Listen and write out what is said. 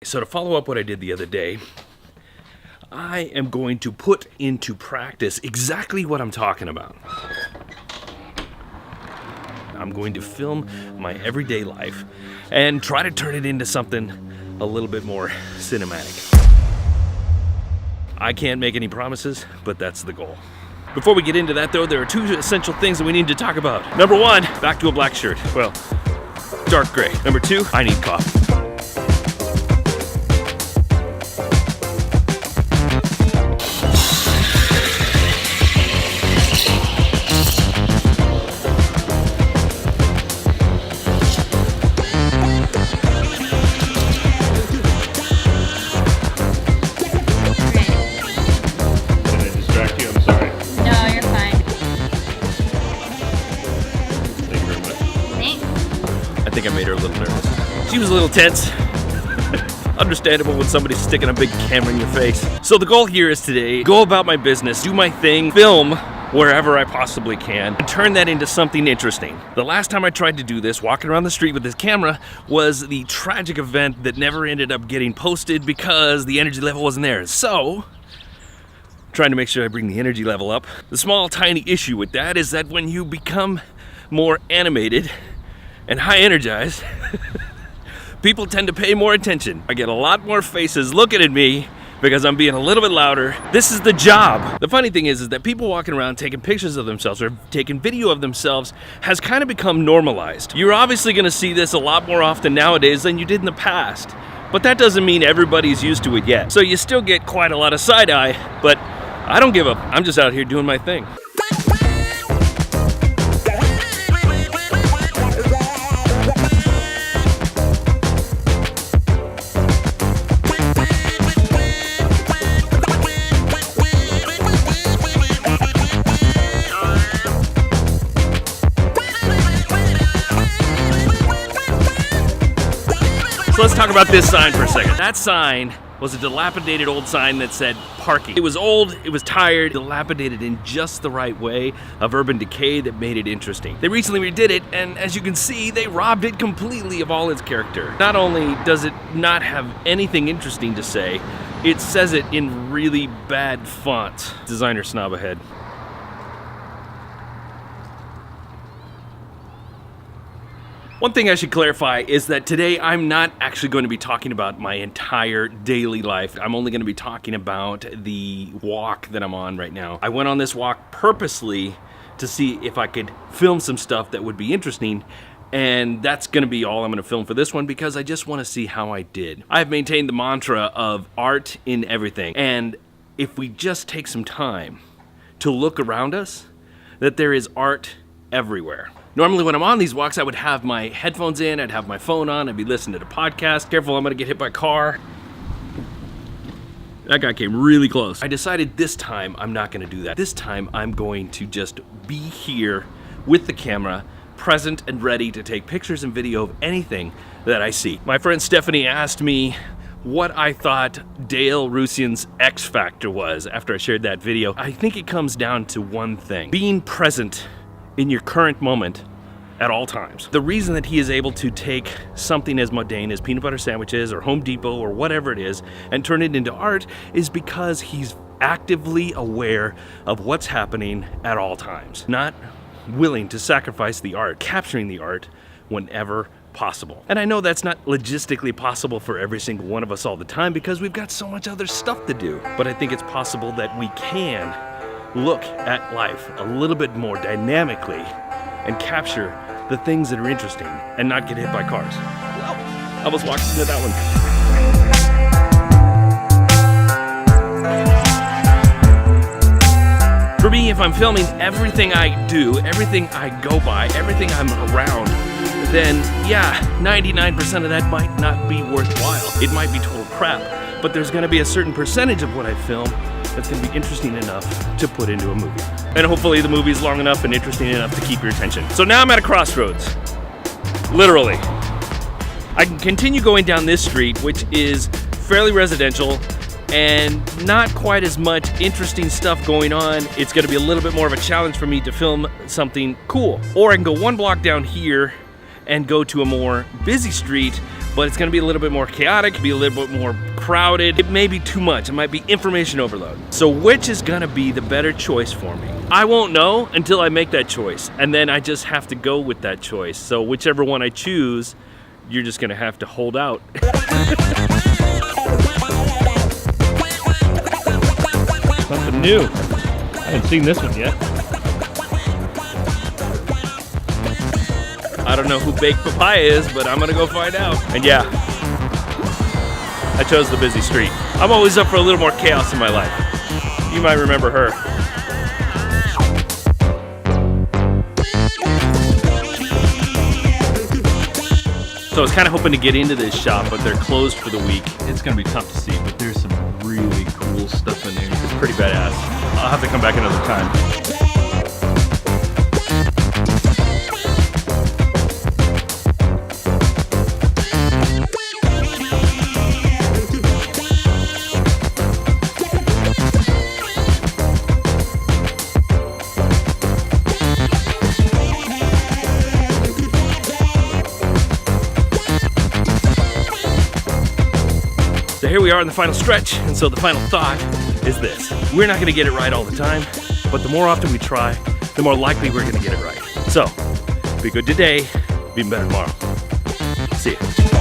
So to follow up what I did the other day, I am going to put into practice exactly what I'm talking about. I'm going to film my everyday life and try to turn it into something a little bit more cinematic. I can't make any promises, but that's the goal. Before we get into that though, there are two essential things that we need to talk about. Number one, back to a black shirt. Well, dark gray. Number two, I need coffee. I think I made her a little nervous. She was a little tense. Understandable when somebody's sticking a big camera in your face. So the goal here is today, go about my business, do my thing, film wherever I possibly can, and turn that into something interesting. The last time I tried to do this, walking around the street with this camera, was the tragic event that never ended up getting posted because the energy level wasn't there. So, trying to make sure I bring the energy level up. The small, tiny issue with that is that when you become more animated and high energized, people tend to pay more attention. I get a lot more faces looking at me because I'm being a little bit louder. This is the job. The funny thing is that people walking around taking pictures of themselves or taking video of themselves has kind of become normalized. You're obviously gonna see this a lot more often nowadays than you did in the past, but that doesn't mean everybody's used to it yet. So you still get quite a lot of side eye, but I don't give up. I'm just out here doing my thing. So let's talk about this sign for a second. That sign was a dilapidated old sign that said parking. It was old, it was tired, dilapidated in just the right way of urban decay that made it interesting. They recently redid it, and as you can see, they robbed it completely of all its character. Not only does it not have anything interesting to say, it says it in really bad font. Designer snob ahead. One thing I should clarify is that today I'm not actually going to be talking about my entire daily life. I'm only going to be talking about the walk that I'm on right now. I went on this walk purposely to see if I could film some stuff that would be interesting, and that's going to be all I'm going to film for this one because I just want to see how I did. I've maintained the mantra of art in everything, and if we just take some time to look around us, that there is art everywhere. Normally when I'm on these walks, I would have my headphones in, I'd have my phone on, I'd be listening to the podcast. Careful, I'm gonna get hit by a car. That guy came really close. I decided this time I'm not gonna do that. This time I'm going to just be here with the camera, present and ready to take pictures and video of anything that I see. My friend Stephanie asked me what I thought Dale Rusian's X Factor was after I shared that video. I think it comes down to one thing: being present in your current moment at all times. The reason that he is able to take something as mundane as peanut butter sandwiches or Home Depot or whatever it is and turn it into art is because he's actively aware of what's happening at all times, not willing to sacrifice the art, capturing the art whenever possible. And I know that's not logistically possible for every single one of us all the time because we've got so much other stuff to do, but I think it's possible that we can look at life a little bit more dynamically and capture the things that are interesting and not get hit by cars. Well, I almost walked into that one. For me, if I'm filming everything I do, everything I go by, everything I'm around, then yeah, 99% of that might not be worthwhile. It might be total crap, but there's gonna be a certain percentage of what I film that's gonna be interesting enough to put into a movie. And hopefully the movie's long enough and interesting enough to keep your attention. So now I'm at a crossroads, literally. I can continue going down this street, which is fairly residential and not quite as much interesting stuff going on. It's gonna be a little bit more of a challenge for me to film something cool. Or I can go one block down here and go to a more busy street but it's gonna be a little bit more chaotic, be a little bit more crowded. It may be too much, it might be information overload. So which is gonna be the better choice for me? I won't know until I make that choice, and then I just have to go with that choice. So whichever one I choose, you're just gonna have to hold out. Something new. I haven't seen this one yet. I don't know who Baked Papaya is, but I'm gonna go find out. And yeah, I chose the busy street. I'm always up for a little more chaos in my life. You might remember her. So I was kind of hoping to get into this shop, but they're closed for the week. It's gonna be tough to see, but there's some really cool stuff in there. It's pretty badass. I'll have to come back another time. So here we are in the final stretch, and so the final thought is this. We're not gonna get it right all the time, but the more often we try, the more likely we're gonna get it right. So, be good today, be better tomorrow. See ya.